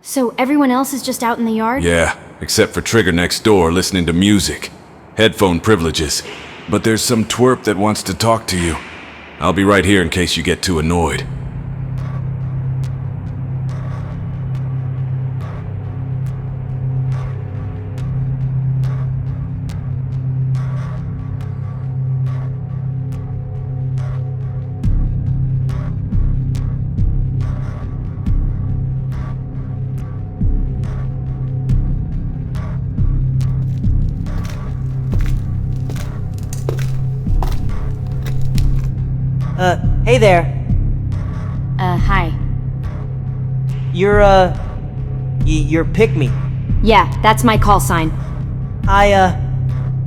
So everyone else is just out in the yard? Yeah, except for Trigger next door listening to music. Headphone privileges. But there's some twerp that wants to talk to you. I'll be right here in case you get too annoyed. Hey there. Hi. You're Pickme. Yeah, that's my call sign.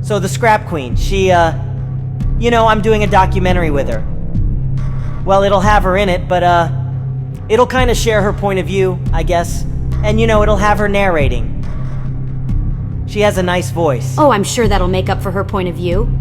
So the Scrap Queen, she, I'm doing a documentary with her. Well, it'll have her in it, but, it'll kinda share her point of view, I guess. And, it'll have her narrating. She has a nice voice. Oh, I'm sure that'll make up for her point of view.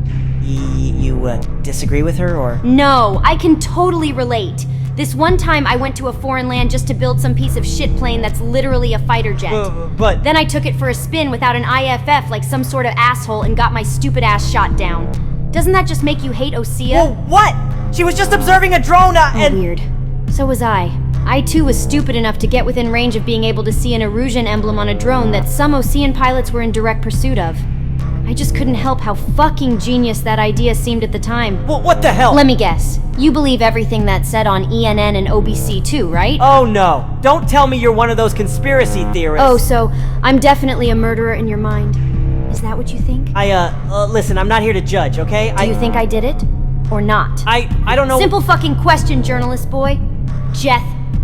You disagree with her, or? No, I can totally relate. This one time I went to a foreign land just to build some piece of shit plane that's literally a fighter jet. But... Then I took it for a spin without an IFF like some sort of asshole and got my stupid ass shot down. Doesn't that just make you hate Osea? Whoa, what? She was just observing a drone, and... Weird. So was I. I too was stupid enough to get within range of being able to see an erosion emblem on a drone that some Osean pilots were in direct pursuit of. I just couldn't help how fucking genius that idea seemed at the time. What the hell? Let me guess. You believe everything that's said on ENN and OBC too, right? Oh no. Don't tell me you're one of those conspiracy theorists. Oh, so I'm definitely a murderer in your mind. Is that what you think? Listen, I'm not here to judge, okay? Do you think I did it? Or not? I don't know. Simple fucking question, journalist boy.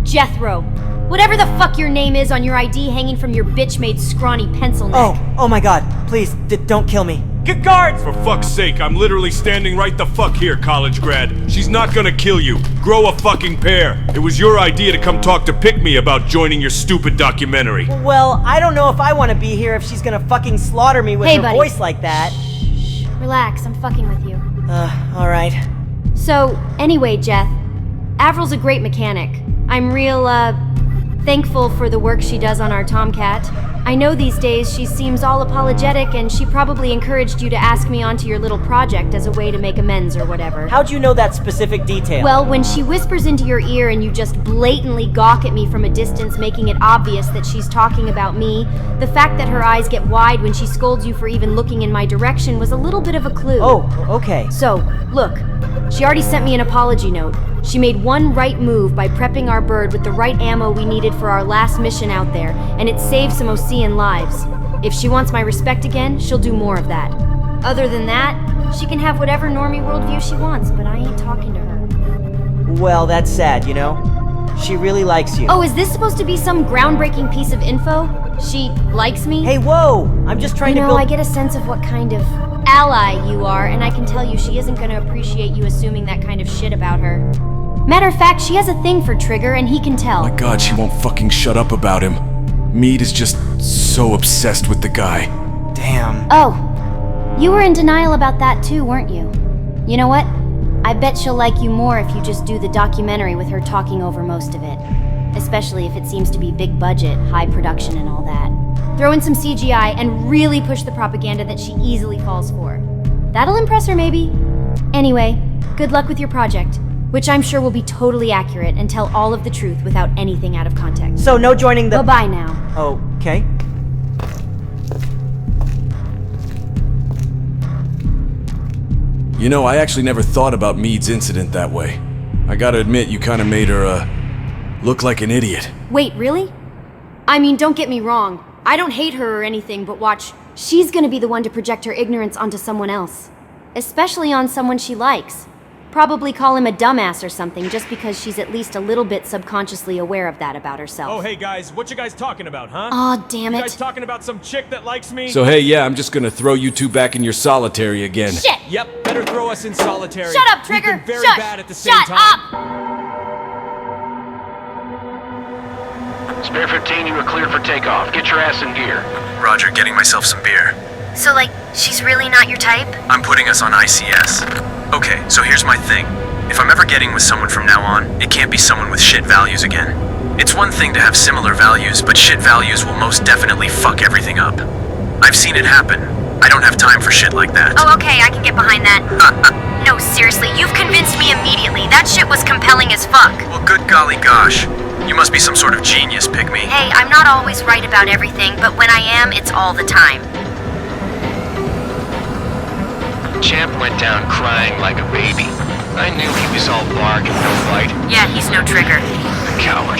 Jethro. Whatever the fuck your name is on your ID hanging from your bitch-made scrawny pencil neck. Oh my god. Please, don't kill me. Guards! For fuck's sake, I'm literally standing right the fuck here, college grad. She's not gonna kill you. Grow a fucking pair. It was your idea to come talk to Pickme about joining your stupid documentary. Well, I don't know if I want to be here if she's gonna fucking slaughter me with her buddy. voice like that. Shh. Relax, I'm fucking with you. Alright. So, anyway, Jeth, Avril's a great mechanic. I'm real, thankful for the work she does on our Tomcat. I know these days she seems all apologetic and she probably encouraged you to ask me onto your little project as a way to make amends or whatever. How'd you know that specific detail? Well, when she whispers into your ear and you just blatantly gawk at me from a distance, making it obvious that she's talking about me, the fact that her eyes get wide when she scolds you for even looking in my direction was a little bit of a clue. Oh, okay. So, look, she already sent me an apology note. She made one right move by prepping our bird with the right ammo we needed for our last mission out there, and it saved some Osean lives. If she wants my respect again, she'll do more of that. Other than that, she can have whatever normie worldview she wants, but I ain't talking to her. Well, that's sad, She really likes you. Oh, is this supposed to be some groundbreaking piece of info? She likes me? Hey, whoa! I'm just trying to build... I get a sense of what kind of ally you are, and I can tell you she isn't gonna appreciate you assuming that kind of shit about her. Matter of fact, she has a thing for Trigger, and he can tell. My god, she won't fucking shut up about him. Mead is just so obsessed with the guy. Damn. Oh, you were in denial about that too, weren't you? You know what? I bet she'll like you more if you just do the documentary with her talking over most of it. Especially if it seems to be big budget, high production and all that. Throw in some CGI and really push the propaganda that she easily falls for. That'll impress her maybe. Anyway, good luck with your project. Which I'm sure will be totally accurate and tell all of the truth without anything out of context. So no joining the... Bye-bye now. Okay. I actually never thought about Mead's incident that way. I gotta admit, you kinda made her, look like an idiot. Wait, really? I mean, don't get me wrong. I don't hate her or anything, but watch. She's gonna be the one to project her ignorance onto someone else. Especially on someone she likes. Probably call him a dumbass or something just because she's at least a little bit subconsciously aware of that about herself. Oh, hey guys, what you guys talking about, huh? Aw, damn it. You guys talking about some chick that likes me? So hey, yeah, I'm just gonna throw you two back in your solitary again. Shit! Yep, better throw us in solitary. Shut up, Trigger! We've been very Shush! bad at the same Shut time. up! Spare 15, you are cleared for takeoff. Get your ass in gear. Roger, getting myself some beer. So, she's really not your type? I'm putting us on ICS. Okay, so here's my thing. If I'm ever getting with someone from now on, it can't be someone with shit values again. It's one thing to have similar values, but shit values will most definitely fuck everything up. I've seen it happen. I don't have time for shit like that. Oh, okay, I can get behind that. No, seriously, you've convinced me immediately. That shit was compelling as fuck. Well, good golly gosh. You must be some sort of genius, Pickme. Hey, I'm not always right about everything, but when I am, it's all the time. Champ went down crying like a baby. I knew he was all bark and no bite. Yeah, he's no trigger. A coward.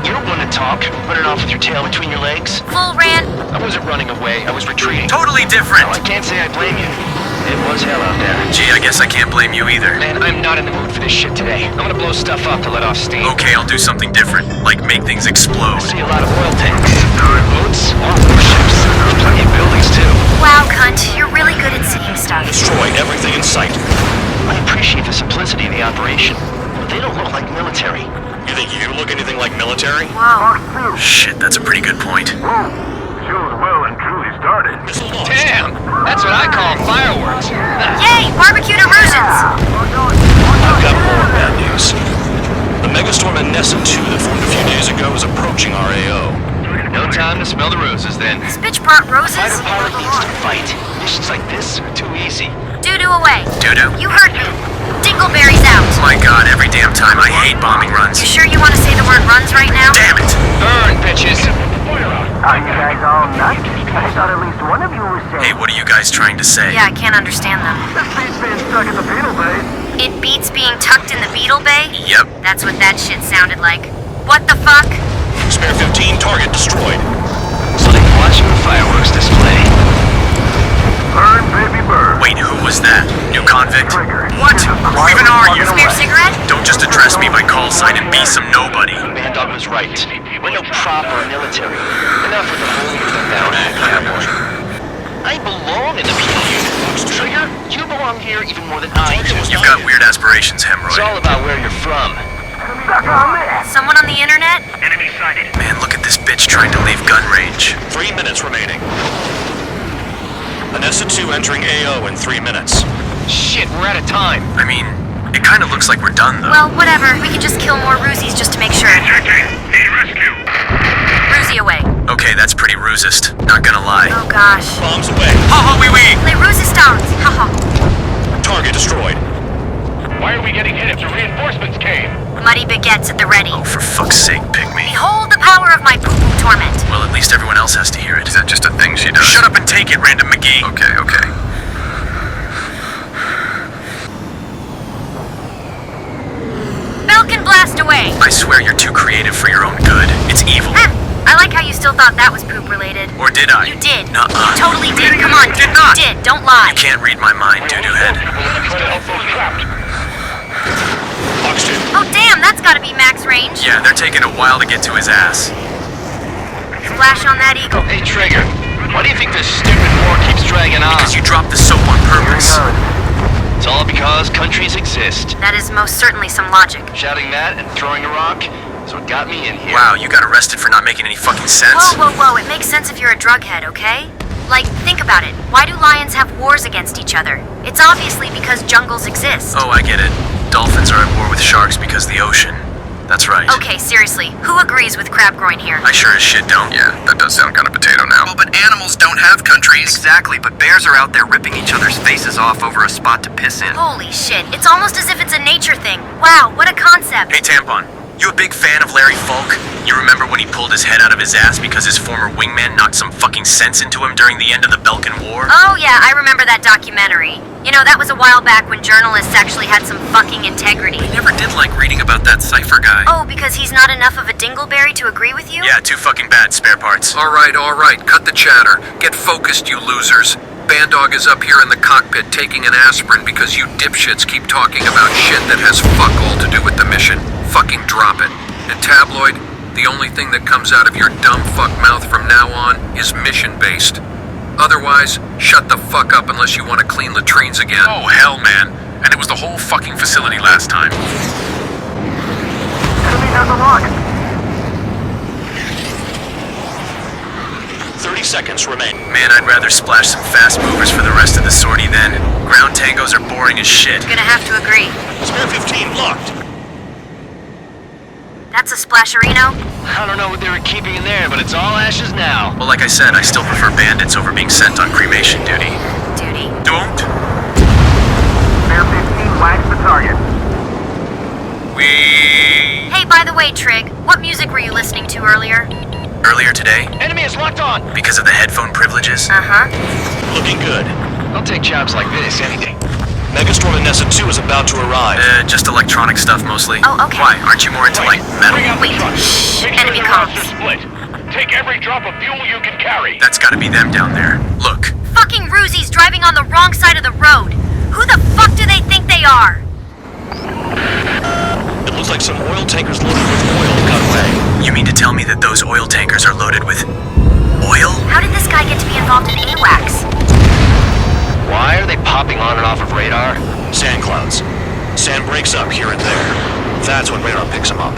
You don't want to talk, running off with your tail between your legs. Full rant. I wasn't running away, I was retreating. Totally different! Well, I can't say I blame you. It was hell out there. Gee, I guess I can't blame you either. Man, I'm not in the mood for this shit today. I'm gonna blow stuff up to let off steam. Okay, I'll do something different, like make things I explode. see a lot of oil tanks. Boats, all warships. There's plenty of buildings, too. Wow, cunt, you're really good at seeing stuff. Destroy everything in sight. I appreciate the simplicity of the operation, but they don't look like military. You think you look anything like military? Whoa. Shit, that's a pretty good point. Show's well and truly started. Damn! That's what I call fireworks. Yay, barbecued immersions. I've got more bad news. The megastorm in Nessa 2 that formed a few days ago is approaching RIO. No time to smell the roses, then. This bitch brought roses? Fighter pilot needs to fight. Missions like this are too easy. Doo-doo away. Doo-doo? You heard me. Dingleberry's out. My god, every damn time I hate bombing runs. You sure you want to say the word runs right now? Damn it! Burn, bitches! Are you guys all nuts? I thought at least one of you was saying. Hey, what are you guys trying to say? Yeah, I can't understand them. This beats being stuck in the Beetle Bay. It beats being tucked in the Beetle Bay? Yep. That's what that shit sounded like. What the fuck? Spare 15 target destroyed. So they watching the fireworks display. Burn, baby, burn. Wait, who was that? New convict? Trigger. What? Who even are you? Spare cigarette? Don't just address me by call sign and be some nobody. Band Dog was right. We're no proper military. Enough with the holier than thou cowboy. I belong in the people unit. Trigger, you belong here even more than I do. You've got weird aspirations, It's Hemroy. all about where you're from. Stuck on this. Someone on the internet? Enemy sighted. Man, look at this bitch trying to leave gun range. 3 minutes remaining. Nessa 2 entering AO in 3 minutes. Shit, we're out of time. I mean, it kind of looks like we're done, though. Well, whatever. We can just kill more Rusies just to make sure. Need rescue. Rusie away. Okay, that's pretty rusist. Not gonna lie. Oh gosh. Bombs away. Ha ha wee wee! Les Rusistans. Haha. Target destroyed. Why are we getting hit after reinforcements came? Muddy baguettes at the ready. Oh, for fuck's sake, Pickme. Behold the power of my poo-poo torment. Well, at least everyone else has to hear it. Is that just a thing she does? Shut up and take it, Random McGee. Okay, okay. Falcon blast away. I swear you're too creative for your own good. It's evil. I like how you still thought that was poop related. Or did I? You did. Nuh-uh. You totally did. Come on. Did not. You did. Don't lie. You can't read my mind, doo-doo head. Oxygen. Oh damn, that's gotta be max range. Yeah, they're taking a while to get to his ass. Splash on that eagle. Hey, Trigger, why do you think this stupid war keeps dragging on? Because you dropped the soap on purpose. It's all because countries exist. That is most certainly some logic. Shouting that and throwing a rock is what got me in here. Wow, you got arrested for not making any fucking sense? Whoa, whoa, whoa. It makes sense if you're a drughead, okay? Like, think about it. Why do lions have wars against each other? It's obviously because jungles exist. Oh, I get it. Dolphins are at war with sharks because of the ocean. That's right. Okay, seriously. Who agrees with crab groin here? I sure as shit don't. Yeah, that does sound kind of potato now. Well, but animals don't have countries. Exactly, but bears are out there ripping each other's faces off over a spot to piss in. Holy shit. It's almost as if it's a nature thing. Wow, what a concept. Hey, Tampon, you a big fan of Larry Fulk? You remember when he pulled his head out of his ass because his former wingman knocked some fucking sense into him during the end of the Belkan War? Oh yeah, I remember that documentary. You know, that was a while back when journalists actually had some fucking integrity. I never did like reading about that Cypher guy. Oh, because he's not enough of a dingleberry to agree with you? Yeah, too fucking bad, spare parts. All right, cut the chatter. Get focused, you losers. Bandog is up here in the cockpit taking an aspirin because you dipshits keep talking about shit that has fuck all to do with the mission. Fucking drop it. And Tabloid, the only thing that comes out of your dumb fuck mouth from now on is mission-based. Otherwise, shut the fuck up unless you want to clean latrines again. Oh, hell, man. And it was the whole fucking facility last time. Enemy has a lock. 30 seconds remain. Man, I'd rather splash some fast movers for the rest of the sortie then. Ground tangos are boring as shit. Gonna have to agree. Spare 15 locked. That's a splasherino? I don't know what they were keeping in there, but it's all ashes now. Well, like I said, I still prefer bandits over being sent on cremation duty. Duty. Don't Bear 15, wax the target. we... Hey, by the way, Trig, what music were you listening to earlier? Earlier today, Enemy is locked on. because of the headphone privileges, Uh-huh. Looking good. I'll take jobs like this, anything. Megastorm and Nessa 2 is about to arrive. just electronic stuff mostly. Oh, okay. Why? Aren't you more into, like, metal? Wait, shh, enemy comms. Split. Take every drop of fuel you can carry. That's gotta be them down there. Look. Fucking Roozies driving on the wrong side of the road. Who the fuck do they think they are? It looks like some oil tankers loaded with oil got away. You mean to tell me that those oil tankers are loaded with... oil? How did this guy get to be involved in AWACS? Why are they popping on and off of radar? Sand clouds. Sand breaks up here and there. That's when radar picks them up.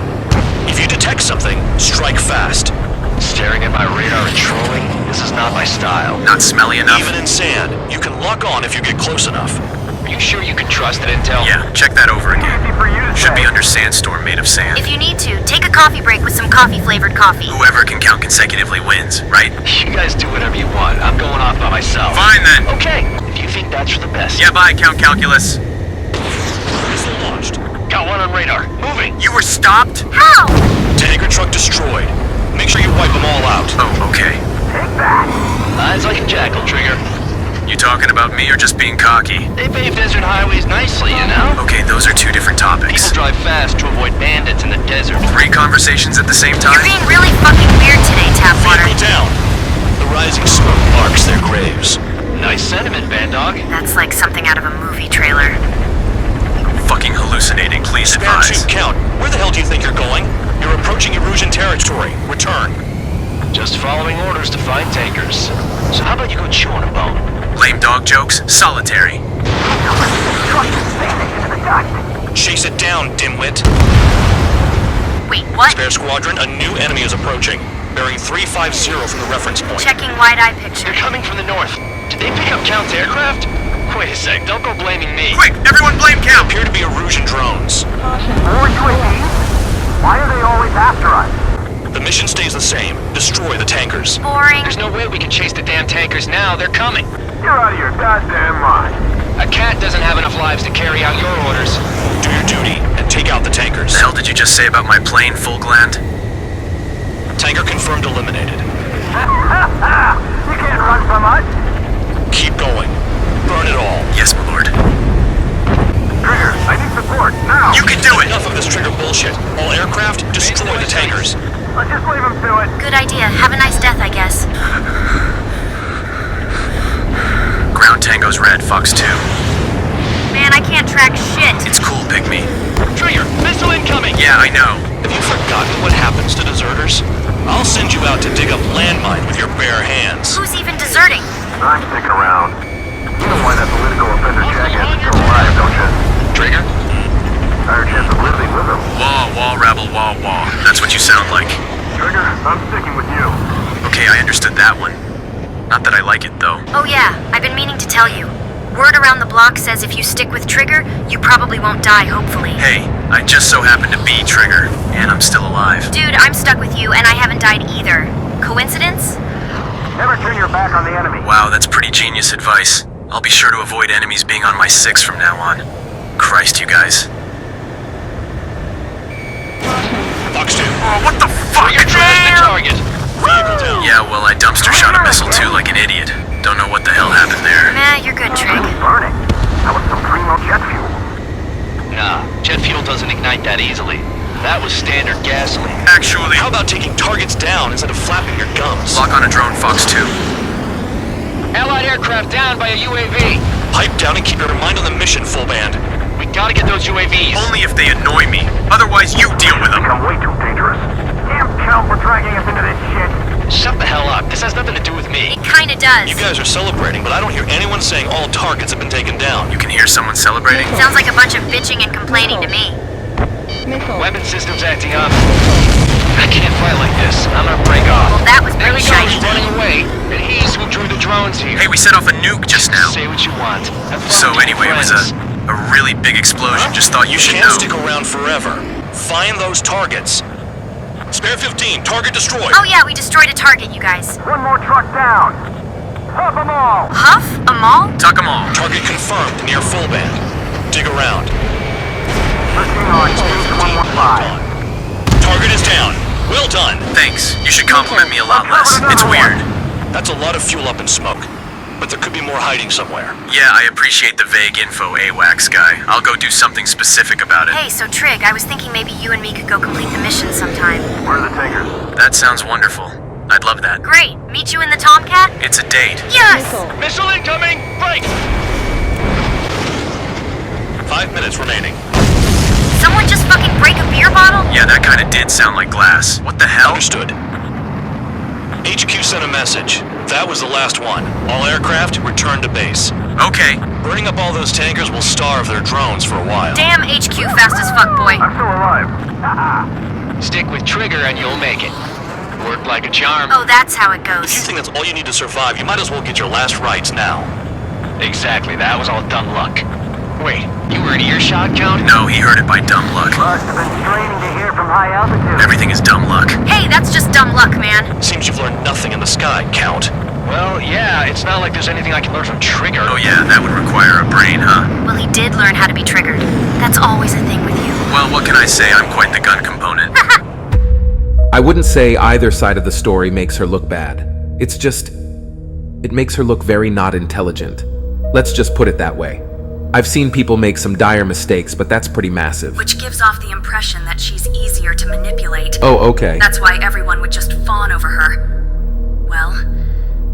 If you detect something, strike fast. Staring at my radar and trolling? This is not my style. Not smelly enough? Even in sand, you can lock on if you get close enough. Are you sure you can trust that intel? Yeah, check that over again. Easy for you to Should be say. under sandstorm made of sand. If you need to, take a coffee break with some coffee-flavored coffee. Whoever can count consecutively wins, right? You guys do whatever you want. I'm going off by myself. Fine then. Okay, if you think that's for the best. Yeah, bye, Count Calculus. Missile launched. Got one on radar. Moving. You were stopped? How? Tanker truck destroyed. Make sure you wipe them all out. Oh, okay. Take that. Eyes like a jackal, Trigger. You talking about me or just being cocky? They pave desert highways nicely, you know? Okay, those are two different topics. People drive fast to avoid bandits in the desert. 3 conversations at the same time? You're being really fucking weird today, Tapwater. Vehicle down. The rising smoke marks their graves. Nice sentiment, Band Dog. That's like something out of a movie trailer. Fucking hallucinating, please Spare advise. tube count. Where the hell do you think you're going? You're approaching Erusian territory. Return. Just following orders to find tankers. So how about you go chew on a bone? Lame dog jokes? Solitary. Truck is vanished into the dust. Chase it down, dimwit. Wait, what? Spare squadron, a new enemy is approaching. Bearing 350 from the reference point. Checking wide-eye picture. They're coming from the north. Did they pick up Count's aircraft? Wait a sec, don't go blaming me. Quick, everyone blame Count! Appear to be Erusian drones. More UAVs? Why are they always after us? The mission stays the same. Destroy the tankers. Boring. There's no way we can chase the damn tankers now. They're coming. You're out of your goddamn mind. A cat doesn't have enough lives to carry out your orders. Do your duty and take out the tankers. The hell did you just say about my plane, Full Gland? Tanker confirmed eliminated. You can't run from us. Keep going. Burn it all. Yes, my lord. Trigger, I need support, now. You can do it! Enough of this trigger bullshit. All aircraft, destroy the tankers. Let's just leave them to it. Good idea. Have a nice death, I guess. Ground Tango's red, Fox 2. Man, I can't track shit. It's cool, Pickme. Trigger, missile incoming! Yeah, I know. Have you forgotten what happens to deserters? I'll send you out to dig up landmine with your bare hands. Who's even deserting? I stick around. You know why that political offender jackass is still alive, don't you? Trigger? Higher chance of living with him. Wah, wah, rabble, wah, wah. That's what you sound like. Trigger, I'm sticking with you. Okay, I understood that one. Not that I like it, though. Oh yeah, I've been meaning to tell you. Word around the block says if you stick with Trigger, you probably won't die, hopefully. Hey, I just so happen to be Trigger, and I'm still alive. Dude, I'm stuck with you, and I haven't died either. Coincidence? Never turn your back on the enemy. Wow, that's pretty genius advice. I'll be sure to avoid enemies being on my 6 from now on. Christ, you guys. Fox 2. Oh, what the fuck? You're trying the target. Vehicle down. Yeah, well, I dumpster shot a missile too like an idiot. Don't know what the hell happened there. Nah, you're good, Trig. Burning. That was some primo jet fuel. Nah, jet fuel doesn't ignite that easily. That was standard gasoline. Actually, How about taking targets down instead of flapping your gums? lock on a drone, Fox 2. Allied aircraft down by a UAV. Pipe down and keep your mind on the mission, full band. We gotta get those UAVs. Only if they annoy me. Otherwise, you deal with them. Become way too dangerous. Damn Count for dragging us into this shit. Shut the hell up. This has nothing to do with me. It kinda does. You guys are celebrating, but I don't hear anyone saying all targets have been taken down. You can hear someone celebrating? Sounds like a bunch of bitching and complaining to me. Weapon systems acting up. I can't fight like this. I'm gonna break off. Well, that was There pretty he goes, shiny. running away. And he's who drew the drones here. Hey, we set off a nuke just now. Say what you want. Have fun So with your anyway, it was friends. a really big explosion. Just thought you should can't know. stick around forever. Find those targets. Spare 15, target destroyed. Oh yeah, we destroyed a target, you guys. One more truck down. Huff them all. Huff? A mall? Tuck 'em all. Target confirmed near full band. Dig around. Listening on stage 115. Target is down. Well done. Thanks. You should compliment me a lot less. It's weird. That's a lot of fuel up in smoke. But there could be more hiding somewhere. Yeah, I appreciate the vague info, AWACS guy. I'll go do something specific about it. Hey, so Trig, I was thinking maybe you and me could go complete the mission sometime. Where are the tankers? That sounds wonderful. I'd love that. Great. Meet you in the Tomcat? It's a date. Yes! Missile incoming! Break! 5 minutes remaining. Someone just fucking break a beer bottle? Yeah, that kinda did sound like glass. What the hell? Understood. HQ sent a message. That was the last one. All aircraft, return to base. Okay. Burning up all those tankers will starve their drones for a while. Damn HQ fast as fuck, boy. I'm still alive. Stick with Trigger and you'll make it. Worked like a charm. Oh, that's how it If you goes. think that's all you need to survive, you might as well get your last rites now. Exactly, that was all dumb luck. Wait, you were in earshot, Count? No, he heard it by dumb luck. Must have been straining to hear from high altitude. Everything is dumb luck. Hey, that's just dumb luck, man. Seems you've learned nothing in the sky, Count. Well, yeah, it's not like there's anything I can learn from Trigger. Oh yeah, that would require a brain, huh? Well, he did learn how to be triggered. That's always a thing with you. Well, what can I say? I'm quite the gun component. I wouldn't say either side of the story makes her look bad. It's just, it makes her look very not intelligent. Let's just put it that way. I've seen people make some dire mistakes, but that's pretty massive. Which gives off the impression that she's easier to manipulate. Oh, okay. That's why everyone would just fawn over her. Well,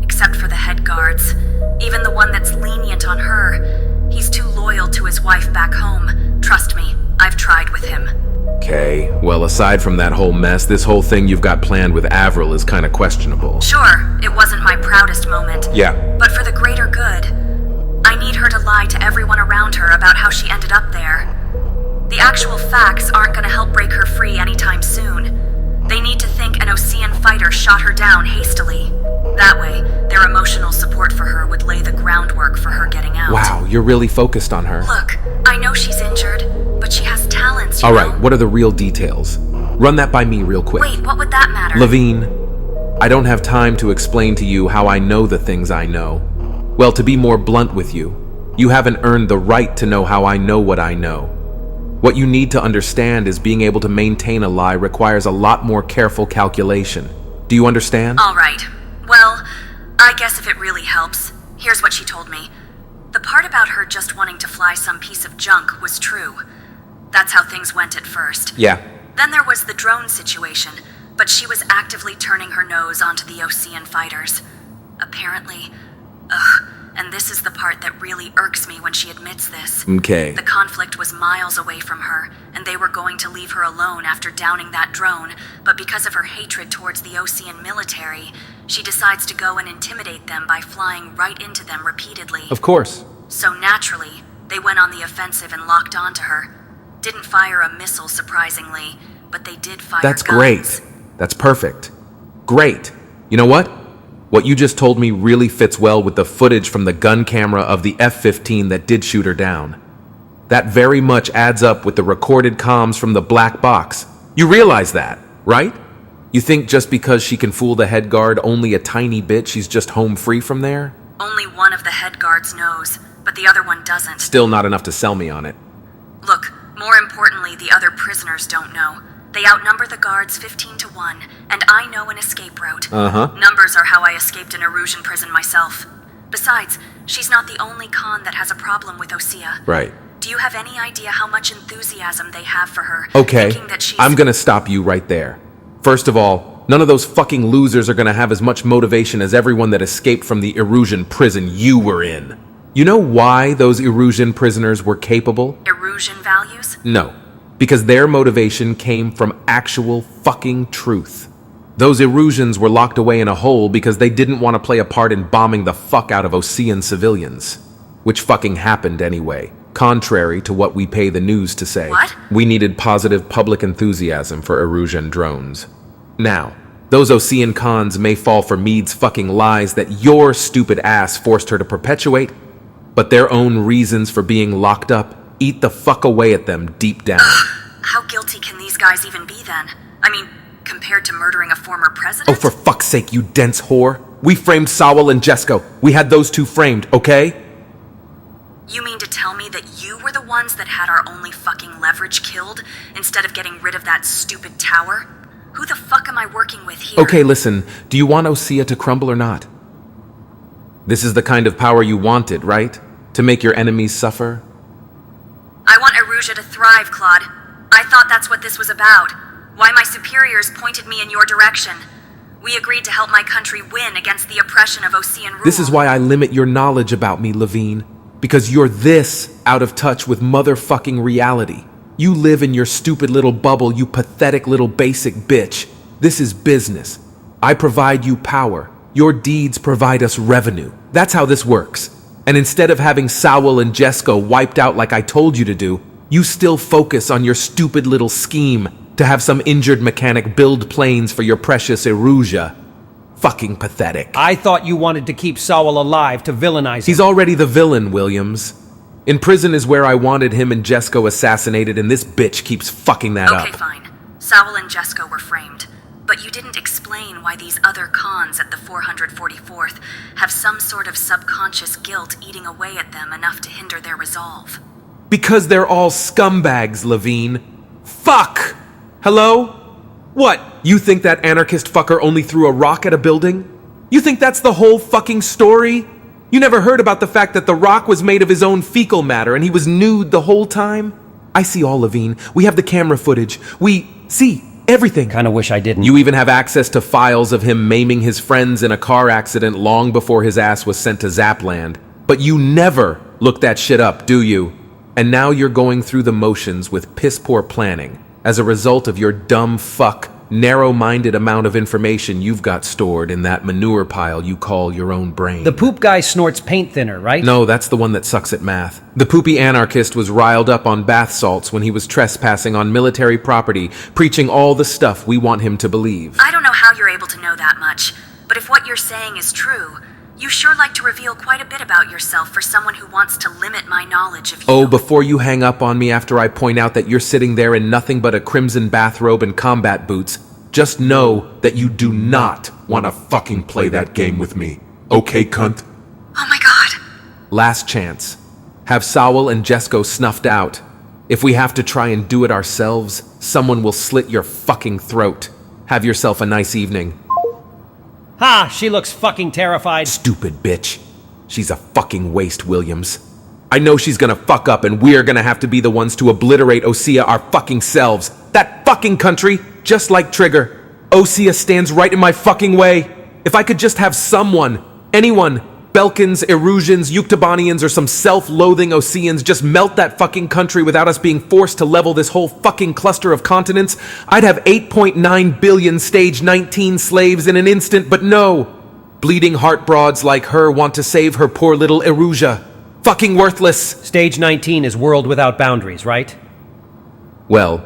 except for the head guards. Even the one that's lenient on her. He's too loyal to his wife back home. Trust me, I've tried with him. Okay, well, aside from that whole mess, this whole thing you've got planned with Avril is kind of questionable. Sure, it wasn't my proudest moment. Yeah. But for the greater good, I need her to lie to everyone around her about how she ended up there. The actual facts aren't gonna help break her free anytime soon. They need to think an Osean fighter shot her down hastily. That way, their emotional support for her would lay the groundwork for her getting out. Wow, you're really focused on her. Look, I know she's injured, but she has talents, you All know? right, what are the real details? Run that by me real quick. Wait, what would that matter? Levine, I don't have time to explain to you how I know the things I know. Well, to be more blunt with you, you haven't earned the right to know how I know what I know. What you need to understand is being able to maintain a lie requires a lot more careful calculation. Do you understand? All right. Well, I guess if it really helps, here's what she told me. The part about her just wanting to fly some piece of junk was true. That's how things went at first. Yeah. Then there was the drone situation, but she was actively turning her nose onto the Osean fighters. Apparently, and this is the part that really irks me when she admits this. Okay. The conflict was miles away from her, and they were going to leave her alone after downing that drone, but because of her hatred towards the Osean military, she decides to go and intimidate them by flying right into them repeatedly. Of course. So naturally, they went on the offensive and locked onto her. Didn't fire a missile, surprisingly, but they did fire That's guns. great. That's perfect. Great. You know what? What you just told me really fits well with the footage from the gun camera of the F-15 that did shoot her down. That very much adds up with the recorded comms from the black box. You realize that, right? You think just because she can fool the head guard only a tiny bit, she's just home free from there? Only one of the head guards knows, but the other one doesn't. Still not enough to sell me on it. Look, more importantly, the other prisoners don't know. They outnumber the guards 15-1, and I know an escape route. Numbers are how I escaped an Erusian prison myself. Besides, she's not the only con that has a problem with Osea. Right. Do you have any idea how much enthusiasm they have for her? Okay, Thinking that she's... I'm gonna stop you right there. First of all, none of those fucking losers are gonna have as much motivation as everyone that escaped from the Erusian prison you were in. You know why those Erusian prisoners were capable? Erusian values? No, because their motivation came from actual fucking truth. Those Erusians were locked away in a hole because they didn't want to play a part in bombing the fuck out of Osean civilians. Which fucking happened anyway, contrary to what we pay the news to say. What? We needed positive public enthusiasm for Erusian drones. Now, those Osean cons may fall for Meade's fucking lies that your stupid ass forced her to perpetuate, but their own reasons for being locked up eat the fuck away at them deep down. How guilty can these guys even be then? I mean, compared to murdering a former president? Oh, for fuck's sake, you dense whore. We framed Sowell and Jesko. We had those two framed, okay? You mean to tell me that you were the ones that had our only fucking leverage killed, instead of getting rid of that stupid tower? Who the fuck am I working with here? Okay, listen, do you want Osea to crumble or not? This is the kind of power you wanted, right? To make your enemies suffer? I want Erusia to thrive, Claude. I thought that's what this was about. Why my superiors pointed me in your direction. We agreed to help my country win against the oppression of Osean rule. This is why I limit your knowledge about me, Levine. Because you're this out of touch with motherfucking reality. You live in your stupid little bubble, you pathetic little basic bitch. This is business. I provide you power. Your deeds provide us revenue. That's how this works. And instead of having Sowell and Jesko wiped out like I told you to do, you still focus on your stupid little scheme to have some injured mechanic build planes for your precious Erusia. Fucking pathetic. I thought you wanted to keep Sowell alive to villainize him. He's already the villain, Williams. In prison is where I wanted him and Jesko assassinated, and this bitch keeps fucking that up. Okay, fine. Sowell and Jesko were framed. But you didn't explain why these other cons at the 444th have some sort of subconscious guilt eating away at them enough to hinder their resolve. Because they're all scumbags, Levine. Fuck! Hello? What, you think that anarchist fucker only threw a rock at a building? You think that's the whole fucking story? You never heard about the fact that the rock was made of his own fecal matter and he was nude the whole time? I see all, Levine. We have the camera footage. We see everything. Kinda wish I didn't. You even have access to files of him maiming his friends in a car accident long before his ass was sent to Zapland. But you never look that shit up, do you? And now you're going through the motions with piss-poor planning as a result of your dumb fuck, narrow-minded amount of information you've got stored in that manure pile you call your own brain. The poop guy snorts paint thinner, right? No, that's the one that sucks at math. The poopy anarchist was riled up on bath salts when he was trespassing on military property, preaching all the stuff we want him to believe. I don't know how you're able to know that much, but if what you're saying is true, you sure like to reveal quite a bit about yourself for someone who wants to limit my knowledge of you. Oh, before you hang up on me after I point out that you're sitting there in nothing but a crimson bathrobe and combat boots, just know that you do not want to fucking play that game with me. Okay, cunt? Oh my god. Last chance. Have Sowell and Jesko snuffed out. If we have to try and do it ourselves, someone will slit your fucking throat. Have yourself a nice evening. Ha! She looks fucking terrified. Stupid bitch. She's a fucking waste, Williams. I know she's gonna fuck up and we're gonna have to be the ones to obliterate Osea our fucking selves. That fucking country, just like Trigger. Osea stands right in my fucking way. If I could just have someone, anyone, Belkans, Erusians, Yuktobanians, or some self-loathing Oseans just melt that fucking country without us being forced to level this whole fucking cluster of continents, I'd have 8.9 billion stage 19 slaves in an instant, but no. Bleeding heart broads like her want to save her poor little Erusia. Fucking worthless. Stage 19 is world without boundaries, right? Well,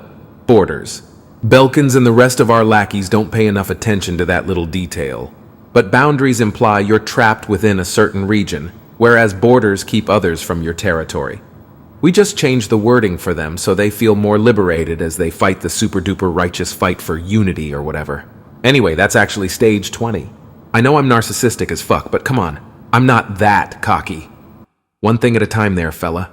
borders. Belkans and the rest of our lackeys don't pay enough attention to that little detail. But boundaries imply you're trapped within a certain region, whereas borders keep others from your territory. We just changed the wording for them so they feel more liberated as they fight the super-duper righteous fight for unity or whatever. Anyway, that's actually stage 20. I know I'm narcissistic as fuck, but come on, I'm not that cocky. One thing at a time there, fella.